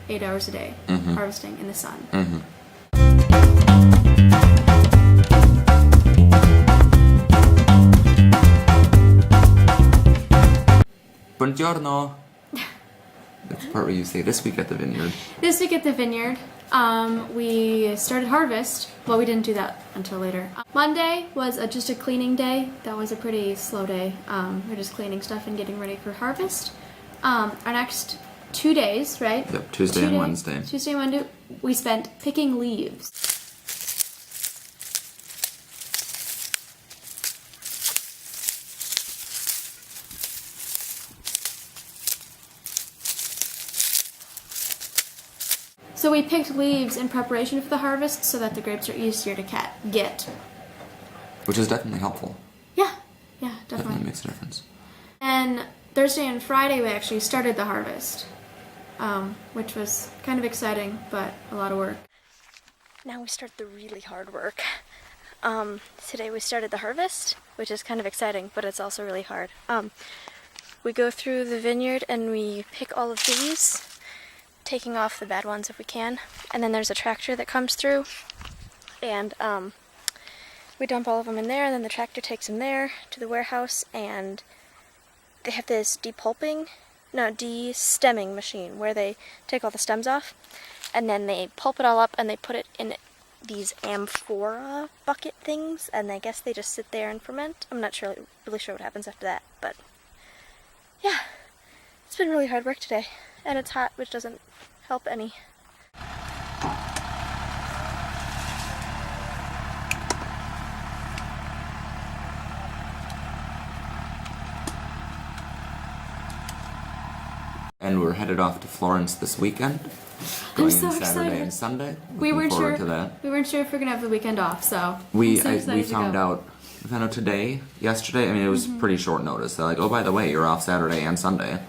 8 hours a day, harvesting in the sun. Buongiorno! That's the part where you say, this week at the vineyard. This week at the vineyard, we started harvest. Well, we didn't do that until later. Monday was just a cleaning day. That was a pretty slow day. We're just cleaning stuff and getting ready for harvest. Our next 2 days, right? Yep, Tuesday and Wednesday. Tuesday and Wednesday, we spent picking leaves. So we picked leaves in preparation for the harvest so that the grapes are easier to get. Which is definitely helpful. Yeah, definitely. Definitely makes a difference. And Thursday and Friday we actually started the harvest, which was kind of exciting, but a lot of work. Now we start the really hard work. Today we started the harvest, which is kind of exciting, but it's also really hard. We go through the vineyard and we pick all of these, taking off the bad ones if we can, and then there's a tractor that comes through, and we dump all of them in there, and then the tractor takes them there to the warehouse, and they have this de-stemming machine where they take all the stems off, and then they pulp it all up and they put it in these amphora bucket things, and I guess they just sit there and ferment. I'm not really sure what happens after that, but yeah, it's been really hard work today, and it's hot, which doesn't help any. And we're headed off to Florence this weekend. Going so in Saturday excited. and Sunday. We weren't Looking sure. forward to that. We weren't sure if we're gonna have the weekend off, so We I'm so excited to found go. out today, yesterday. I mean, it was pretty short notice. They're like, oh, by the way, you're off Saturday and Sunday.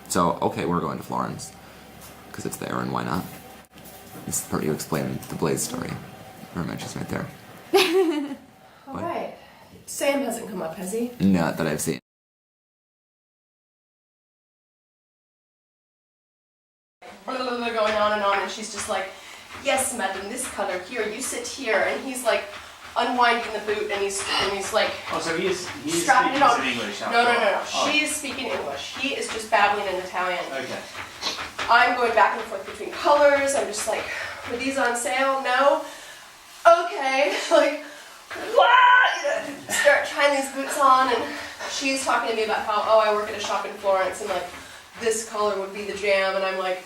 So, okay, we're going to Florence. Because it's there, and why not? This is the part you explain the Blaze story. Her mentions right there. Alright. Sam hasn't come up, has he? Not that I've seen. Going on, and she's just like, yes, madam, this color here, you sit here, and he's like unwinding the boot, and he's like, oh, so he is strapping it on. speaking some English. No. Oh. She is speaking English. He is just babbling in Italian. Okay. I'm going back and forth between colors. I'm just like, were these on sale? No. Okay. Like, what? You know, start trying these boots on, and she's talking to me about how, oh, I work at a shop in Florence, and like, this color would be the jam, and I'm like,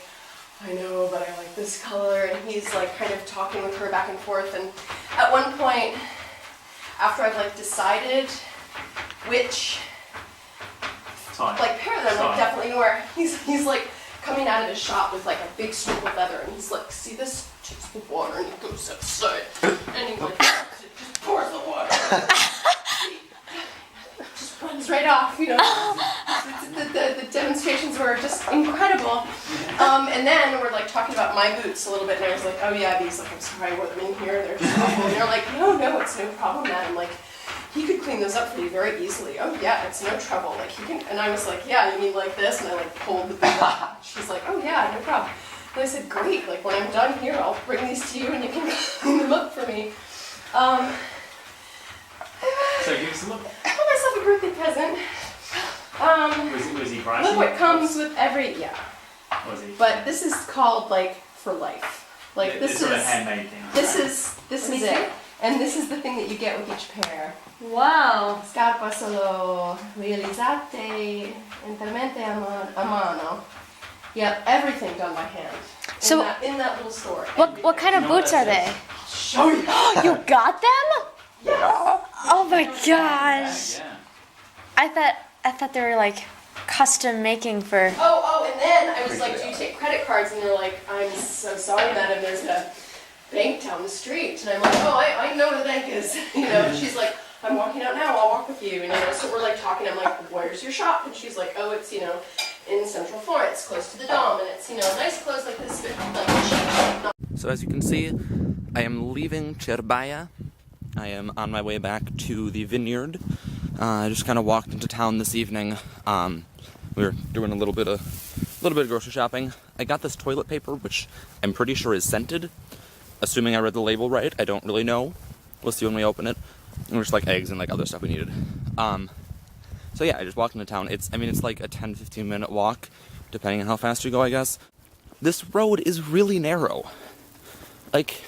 I know, but I like this color, and he's like kind of talking with her back and forth, and at one point, after I've like decided which like pair of them I'm definitely wear, he's like coming out of his shop with like a big strip of leather, and he's like, see this? Takes the water and he goes outside, and he like just pours the water. Just runs right off, you know. The demonstrations were just incredible. And then we're like talking about my boots a little bit, and I was like, oh yeah, these, like, I'm sorry I wore them in here, they're just awful. And they're like, no, it's no problem, madam. Like, he could clean those up for you very easily. Oh yeah, it's no trouble. Like, he can. And I was like, yeah, you mean like this? And I like pulled the boot up. She's like, oh yeah, no problem. And I said, great. Like, when I'm done here, I'll bring these to you, and you can clean them up for me. So give us a look. I bought myself a birthday present. Was he pricey? Look what comes with every, yeah. Was he? But this is called like for life. Like this sort of is handmade thing. this is it, and this is the thing that you get with each pair. Wow. Scarpa solo realizzate interamente a mano. Yep, everything done by hand. So in that little store. What kind of boots are they? Show you. You got them? Yes. Oh my gosh. Yeah. I thought they were like custom making for. Oh, and then I was like, do you take credit cards? And they're like, I'm so sorry, madam, there's a bank down the street. And I'm like, oh, I know where the bank is. You know, and she's like, I'm walking out now, I'll walk with you. And, you know, so we're like talking, I'm like, where's your shop? And she's like, oh, it's, you know, in Central Florence, close to the Dome. And it's, you know, nice clothes like this, but like cheap. Not So as you can see, I am leaving Cerbaia. I am on my way back to the vineyard. I just kind of walked into town this evening. We were doing a little bit of A little bit of grocery shopping. I got this toilet paper, which I'm pretty sure is scented. Assuming I read the label right, I don't really know. We'll see when we open it. And there's like eggs and like other stuff we needed. So yeah, I just walked into town. It's like a 10-15 minute walk, depending on how fast you go, I guess. This road is really narrow. Like,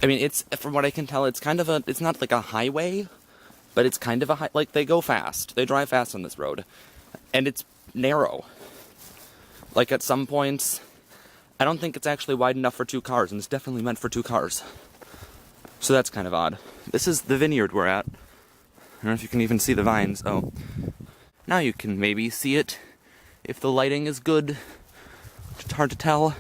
I mean, it's, from what I can tell, it's kind of a, it's not like a highway, but it's kind of a like, they go fast. They drive fast on this road. And it's narrow. Like, at some points, I don't think it's actually wide enough for 2 cars, and it's definitely meant for 2 cars. So that's kind of odd. This is the vineyard we're at. I don't know if you can even see the vines. Oh. Now you can maybe see it if the lighting is good. It's hard to tell.